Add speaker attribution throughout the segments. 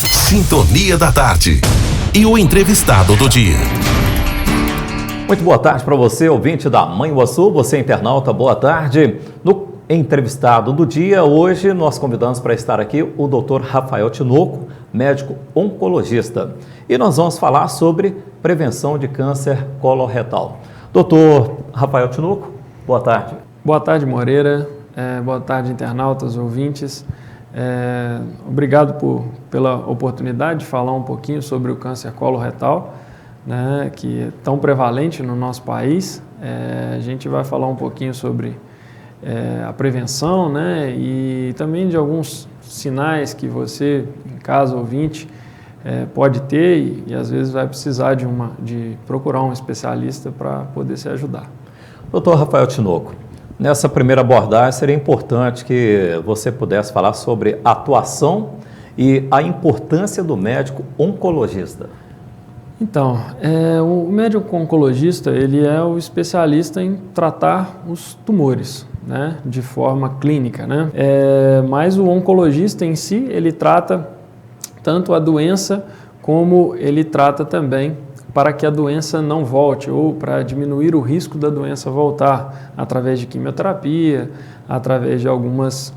Speaker 1: Sintonia da Tarde. E o entrevistado do dia.
Speaker 2: Muito boa tarde para você, ouvinte da Manhuaçu, você internauta, boa tarde. No entrevistado do dia, hoje nós convidamos para estar aqui o Dr. Rafael Tinoco, médico oncologista. E nós vamos falar sobre prevenção de câncer coloretal. Dr. Rafael Tinoco, boa tarde.
Speaker 3: Boa tarde, Moreira. Boa tarde, internautas, ouvintes. Obrigado pela oportunidade de falar um pouquinho sobre o câncer coloretal, né, que é tão prevalente no nosso país. A gente vai falar um pouquinho sobre a prevenção, né, e também de alguns sinais que você, em casa ouvinte, pode ter e às vezes vai precisar de procurar um especialista para poder se ajudar.
Speaker 2: Dr. Rafael Tinoco, nessa primeira abordagem seria importante que você pudesse falar sobre a atuação e a importância do médico oncologista.
Speaker 3: Então, o médico oncologista, ele é o especialista em tratar os tumores, né, de forma clínica, né? Mas o oncologista em si, ele trata tanto a doença como ele trata também para que a doença não volte ou para diminuir o risco da doença voltar através de quimioterapia, através de algumas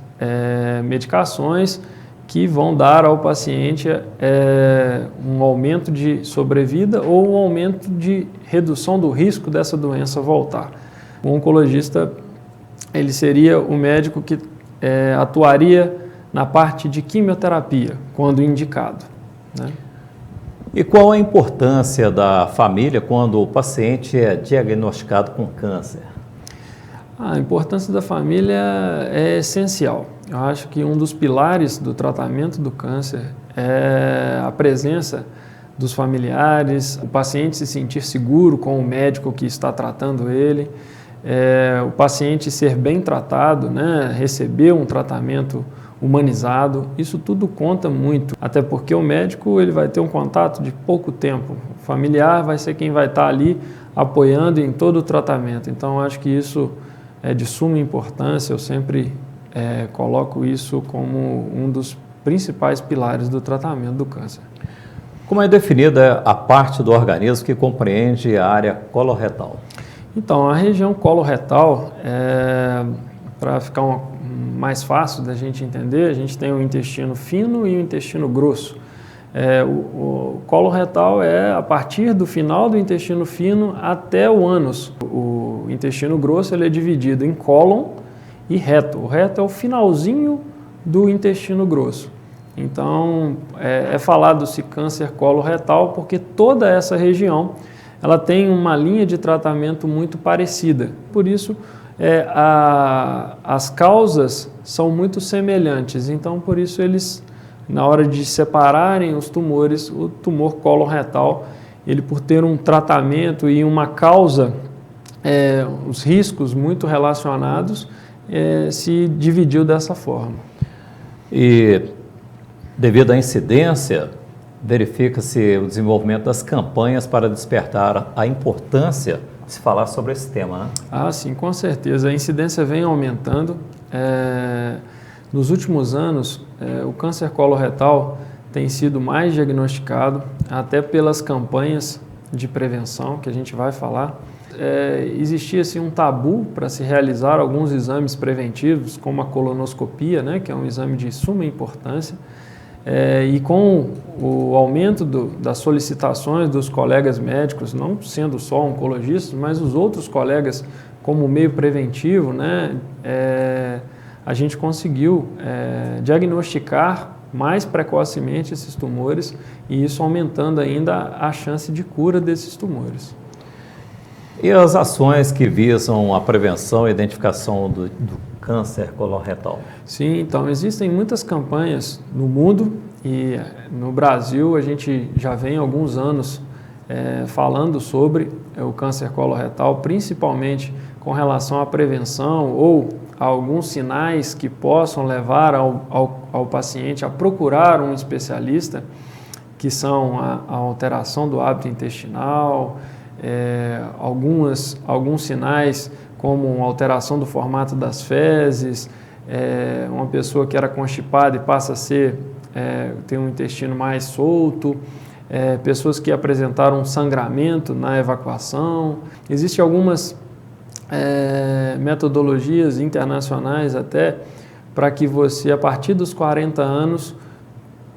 Speaker 3: medicações que vão dar ao paciente um aumento de sobrevida ou um aumento de redução do risco dessa doença voltar. O oncologista, ele seria o médico que atuaria na parte de quimioterapia, quando indicado, né?
Speaker 2: E qual a importância da família quando o paciente é diagnosticado com câncer?
Speaker 3: A importância da família é essencial. Eu acho que um dos pilares do tratamento do câncer é a presença dos familiares, o paciente se sentir seguro com o médico que está tratando ele, o paciente ser bem tratado, né, receber um tratamento humanizado, isso tudo conta muito, até porque o médico ele vai ter um contato de pouco tempo, o familiar vai ser quem vai estar ali apoiando em todo o tratamento, então acho que isso é de suma importância, eu sempre coloco isso como um dos principais pilares do tratamento do câncer.
Speaker 2: Como é definida a parte do organismo que compreende a área coloretal?
Speaker 3: Então, a região coloretal, para ficar mais fácil da gente entender, a gente tem o intestino fino e o intestino grosso. O coloretal é a partir do final do intestino fino até o ânus. O intestino grosso ele é dividido em cólon e reto. O reto é o finalzinho do intestino grosso. Então, falado-se câncer coloretal porque toda essa região ela tem uma linha de tratamento muito parecida. Por isso, as causas são muito semelhantes. Então, por isso, eles, na hora de separarem os tumores, o tumor coloretal, ele por ter um tratamento e uma causa, os riscos muito relacionados, se dividiu dessa forma.
Speaker 2: E devido à incidência, verifica-se o desenvolvimento das campanhas para despertar a importância de se falar sobre esse tema, né?
Speaker 3: Ah, sim, com certeza. A incidência vem aumentando. Nos últimos anos, o câncer coloretal tem sido mais diagnosticado, até pelas campanhas de prevenção, que a gente vai falar. Existia assim, um tabu para se realizar alguns exames preventivos, como a colonoscopia, né, que é um exame de suma importância. E com o aumento das solicitações dos colegas médicos, não sendo só oncologistas, mas os outros colegas como meio preventivo, né, a gente conseguiu diagnosticar mais precocemente esses tumores e isso aumentando ainda a chance de cura desses tumores.
Speaker 2: E as ações que visam a prevenção e identificação do câncer coloretal?
Speaker 3: Sim, então existem muitas campanhas no mundo e no Brasil a gente já vem há alguns anos falando sobre o câncer coloretal, principalmente com relação à prevenção ou a alguns sinais que possam levar ao paciente a procurar um especialista, que são a alteração do hábito intestinal, alguns sinais como alteração do formato das fezes, uma pessoa que era constipada e passa a ser têm um intestino mais solto, pessoas que apresentaram sangramento na evacuação. Existem algumas metodologias internacionais até para que você, a partir dos 40 anos,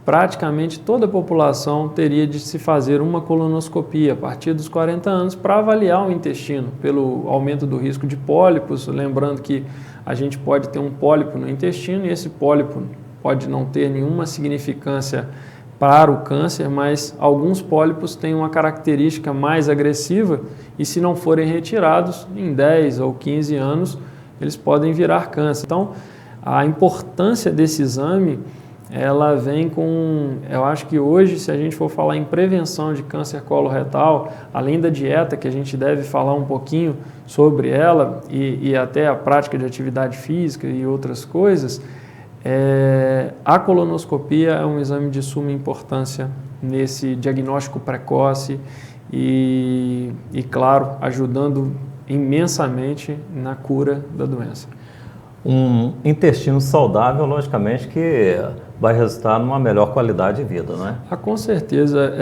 Speaker 3: praticamente toda a população teria de se fazer uma colonoscopia a partir dos 40 anos para avaliar o intestino, pelo aumento do risco de pólipos, lembrando que a gente pode ter um pólipo no intestino e esse pólipo pode não ter nenhuma significância para o câncer, mas alguns pólipos têm uma característica mais agressiva e se não forem retirados, em 10 ou 15 anos, eles podem virar câncer. Então, a importância desse exame, ela vem com, eu acho que hoje, se a gente for falar em prevenção de câncer coloretal, além da dieta, que a gente deve falar um pouquinho sobre ela, e até a prática de atividade física e outras coisas, a colonoscopia é um exame de suma importância nesse diagnóstico precoce e, claro, ajudando imensamente na cura da doença.
Speaker 2: Um intestino saudável, logicamente, que vai resultar numa melhor qualidade de vida, né?
Speaker 3: Com certeza.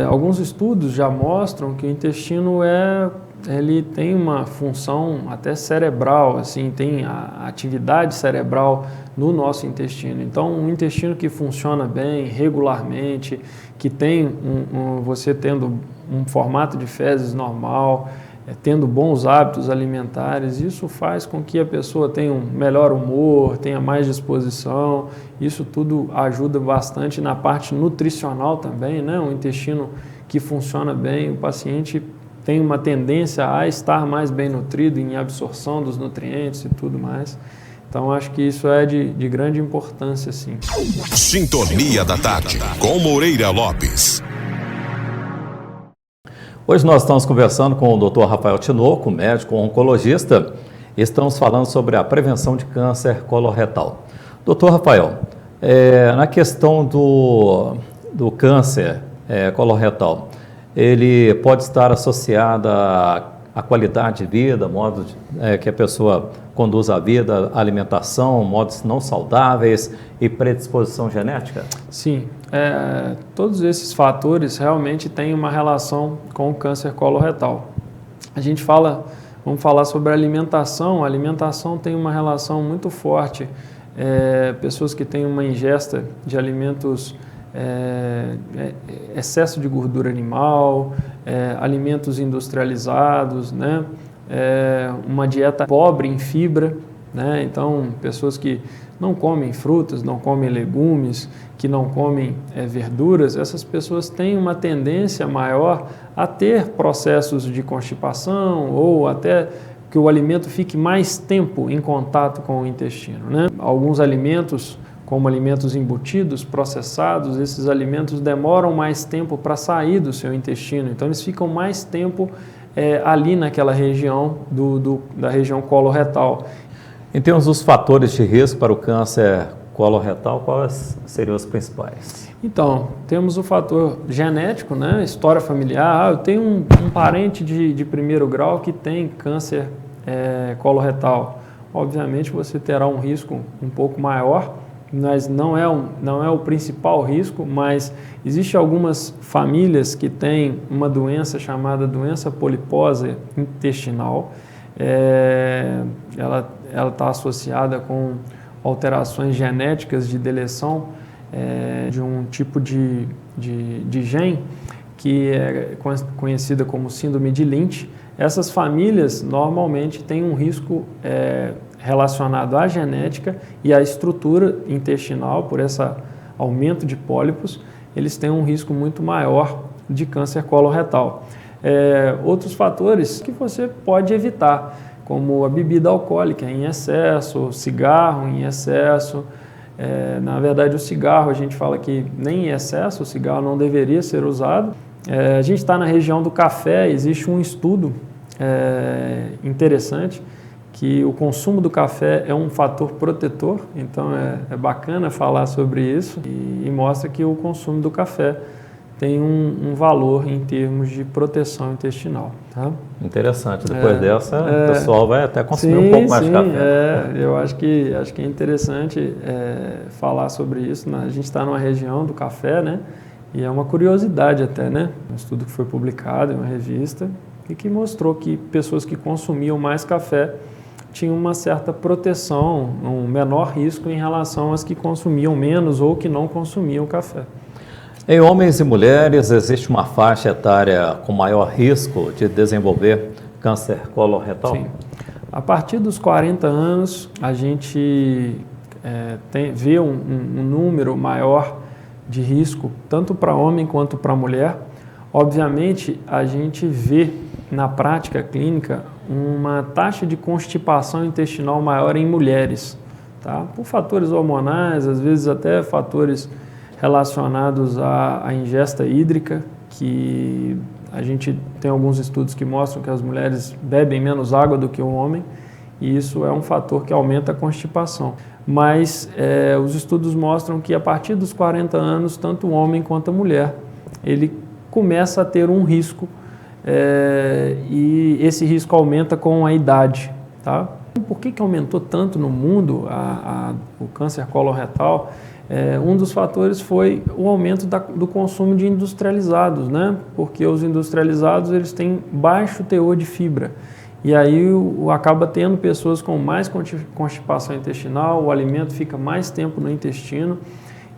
Speaker 3: Alguns estudos já mostram que o intestino ele tem uma função até cerebral, assim, tem a atividade cerebral no nosso intestino. Então, um intestino que funciona bem, regularmente, que tem você tendo um formato de fezes normal, tendo bons hábitos alimentares, isso faz com que a pessoa tenha um melhor humor, tenha mais disposição. Isso tudo ajuda bastante na parte nutricional também, né? Um intestino que funciona bem, o paciente tem uma tendência a estar mais bem nutrido em absorção dos nutrientes e tudo mais. Então, acho que isso é de grande importância, sim.
Speaker 1: Sintonia da Tarde, com Moreira Lopes.
Speaker 2: Hoje nós estamos conversando com o Dr. Rafael Tinoco, médico oncologista, e estamos falando sobre a prevenção de câncer coloretal. Dr. Rafael, na questão do câncer coloretal, ele pode estar associado à qualidade de vida, modo que a pessoa conduz a vida, alimentação, modos não saudáveis e predisposição genética?
Speaker 3: Sim, todos esses fatores realmente têm uma relação com o câncer coloretal. Vamos falar sobre a alimentação. A alimentação tem uma relação muito forte. Pessoas que têm uma ingesta de alimentos, excesso de gordura animal, alimentos industrializados, né? Uma dieta pobre em fibra, né? Então, pessoas que não comem frutas, não comem legumes, que não comem verduras, essas pessoas têm uma tendência maior a ter processos de constipação ou até que o alimento fique mais tempo em contato com o intestino, né? Alguns alimentos, como alimentos embutidos, processados, esses alimentos demoram mais tempo para sair do seu intestino, então eles ficam mais tempo ali naquela região da região coloretal.
Speaker 2: Em termos dos fatores de risco para o câncer coloretal, quais seriam os principais?
Speaker 3: Então, temos o fator genético, né? História familiar. Eu tenho um parente de primeiro grau que tem câncer coloretal. Obviamente, você terá um risco um pouco maior, mas não é o principal risco, mas existem algumas famílias que têm uma doença chamada doença poliposa intestinal. Ela está associada com alterações genéticas de deleção de um tipo de gene que é conhecida como síndrome de Lynch. Essas famílias normalmente têm um risco relacionado à genética e à estrutura intestinal, por esse aumento de pólipos, eles têm um risco muito maior de câncer coloretal. Outros fatores que você pode evitar, como a bebida alcoólica em excesso, cigarro em excesso. Na verdade, o cigarro, a gente fala que nem em excesso, o cigarro não deveria ser usado. A gente está na região do café, existe um estudo interessante que o consumo do café é um fator protetor, então é bacana falar sobre isso e mostra que o consumo do café tem um valor em termos de proteção intestinal. Tá?
Speaker 2: Interessante. Depois dessa, o pessoal vai até consumir um pouco mais de café.
Speaker 3: Eu acho que é interessante falar sobre isso. A gente está numa região do café, né? E é uma curiosidade até, né? Um estudo que foi publicado em uma revista e que mostrou que pessoas que consumiam mais café tinham uma certa proteção, um menor risco em relação às que consumiam menos ou que não consumiam café.
Speaker 2: Em homens e mulheres, existe uma faixa etária com maior risco de desenvolver câncer coloretal?
Speaker 3: Sim. A partir dos 40 anos, a gente vê um número maior de risco, tanto para homem quanto para mulher. Obviamente, a gente vê na prática clínica uma taxa de constipação intestinal maior em mulheres, tá? Por fatores hormonais, às vezes até fatores relacionados à ingesta hídrica, que a gente tem alguns estudos que mostram que as mulheres bebem menos água do que o homem, e isso é um fator que aumenta a constipação. Mas os estudos mostram que a partir dos 40 anos, tanto o homem quanto a mulher, ele começa a ter um risco, e esse risco aumenta com a idade. Tá? Por que aumentou tanto no mundo o câncer coloretal? Um dos fatores foi o aumento do consumo de industrializados, né? Porque os industrializados eles têm baixo teor de fibra. E aí acaba tendo pessoas com mais constipação intestinal, o alimento fica mais tempo no intestino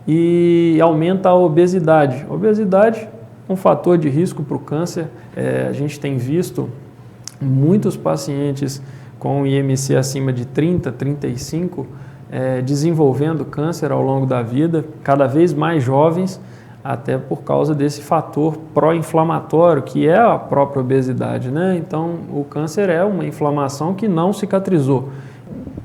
Speaker 3: e aumenta a obesidade. Obesidade é um fator de risco para o câncer. A gente tem visto muitos pacientes com IMC acima de 30, 35, desenvolvendo câncer ao longo da vida, cada vez mais jovens, até por causa desse fator pró-inflamatório, que é a própria obesidade, né? Então, o câncer é uma inflamação que não cicatrizou.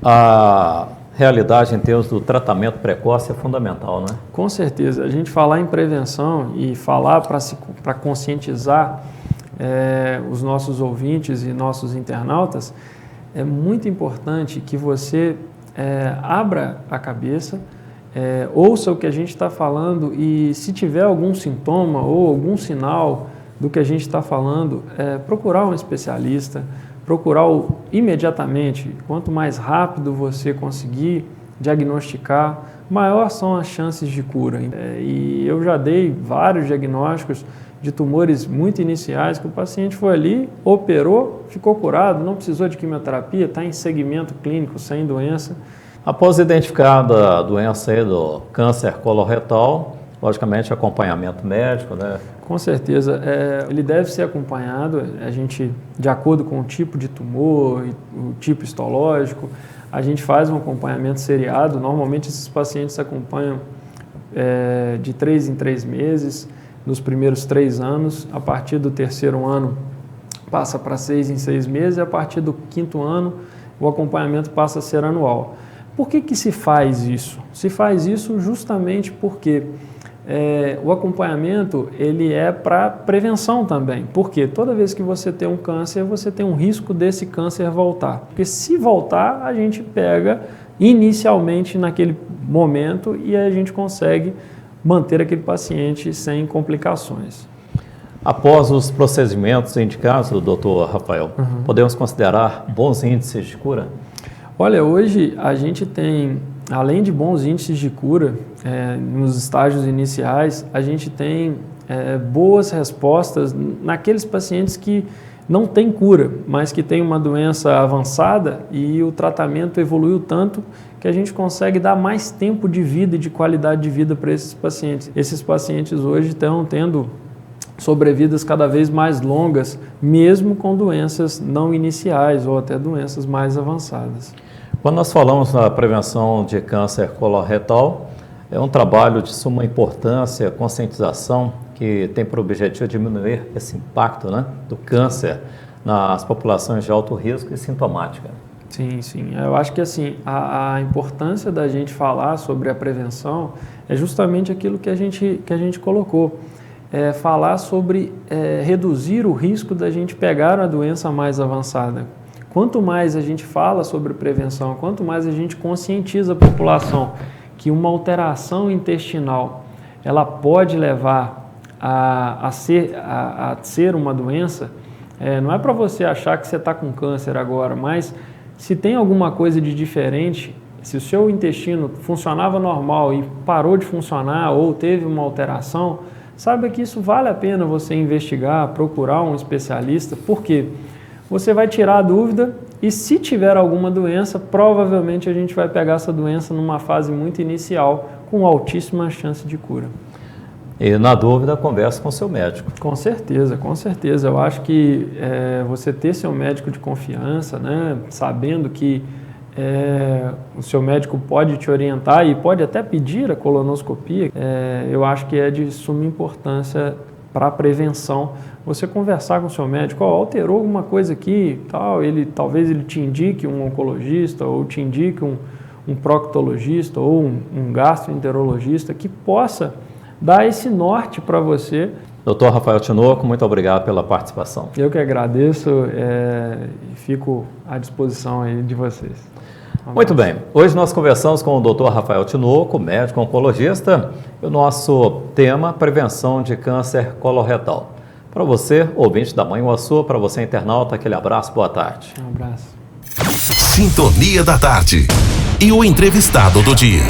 Speaker 2: A realidade em termos do tratamento precoce é fundamental, né?
Speaker 3: Com certeza. A gente falar em prevenção e falar para conscientizar os nossos ouvintes e nossos internautas, é muito importante que você abra a cabeça, ouça o que a gente está falando e se tiver algum sintoma ou algum sinal do que a gente está falando, procurar um especialista, procurar imediatamente. Quanto mais rápido você conseguir diagnosticar, maior são as chances de cura. E eu já dei vários diagnósticos de tumores muito iniciais que o paciente foi ali, operou, ficou curado, não precisou de quimioterapia, está em segmento clínico, sem doença.
Speaker 2: Após identificada a doença aí do câncer coloretal, logicamente acompanhamento médico, né?
Speaker 3: Com certeza, ele deve ser acompanhado, a gente, de acordo com o tipo de tumor, o tipo histológico, a gente faz um acompanhamento seriado. Normalmente esses pacientes se acompanham de 3 em 3 meses, nos primeiros 3 anos, a partir do 3º ano passa para 6 em 6 meses, e a partir do 5º ano o acompanhamento passa a ser anual. Por que se faz isso? Se faz isso justamente porque o acompanhamento ele é para prevenção também. Porque toda vez que você tem um câncer, você tem um risco desse câncer voltar. Porque se voltar, a gente pega inicialmente naquele momento e a gente consegue manter aquele paciente sem complicações.
Speaker 2: Após os procedimentos indicados do Dr. Rafael, podemos considerar bons índices de cura?
Speaker 3: Olha, hoje a gente tem, além de bons índices de cura, nos estágios iniciais, a gente tem boas respostas naqueles pacientes que não têm cura, mas que têm uma doença avançada e o tratamento evoluiu tanto que a gente consegue dar mais tempo de vida e de qualidade de vida para esses pacientes. Esses pacientes hoje estão tendo sobrevidas cada vez mais longas, mesmo com doenças não iniciais ou até doenças mais avançadas.
Speaker 2: Quando nós falamos na prevenção de câncer coloretal, é um trabalho de suma importância, conscientização, que tem por objetivo diminuir esse impacto, né, do câncer nas populações de alto risco e sintomática.
Speaker 3: Sim, sim. Eu acho que assim, a importância da gente falar sobre a prevenção é justamente aquilo que a gente colocou. Falar sobre reduzir o risco da gente pegar a doença mais avançada. Quanto mais a gente fala sobre prevenção, quanto mais a gente conscientiza a população que uma alteração intestinal ela pode levar a ser uma doença, não é para você achar que você está com câncer agora, mas se tem alguma coisa de diferente, se o seu intestino funcionava normal e parou de funcionar ou teve uma alteração, saiba que isso vale a pena você investigar, procurar um especialista, porque você vai tirar a dúvida e se tiver alguma doença, provavelmente a gente vai pegar essa doença numa fase muito inicial, com altíssima chance de cura.
Speaker 2: E na dúvida, converse com o seu médico.
Speaker 3: Com certeza, com certeza. Eu acho que você ter seu médico de confiança, né, sabendo que o seu médico pode te orientar e pode até pedir a colonoscopia, eu acho que é de suma importância para a prevenção. Você conversar com o seu médico, alterou alguma coisa aqui, tal, talvez ele te indique um oncologista ou te indique um proctologista ou um gastroenterologista que possa dar esse norte para você.
Speaker 2: Dr. Rafael Tinoco, muito obrigado pela participação.
Speaker 3: Eu que agradeço e fico à disposição aí de vocês.
Speaker 2: Muito bem, hoje nós conversamos com o Dr. Rafael Tinoco, médico oncologista, e o nosso tema, prevenção de câncer coloretal. Para você, ouvinte da Mãe Uaçu, para você internauta, aquele abraço, boa tarde.
Speaker 3: Um abraço.
Speaker 1: Sintonia da Tarde e o entrevistado do dia.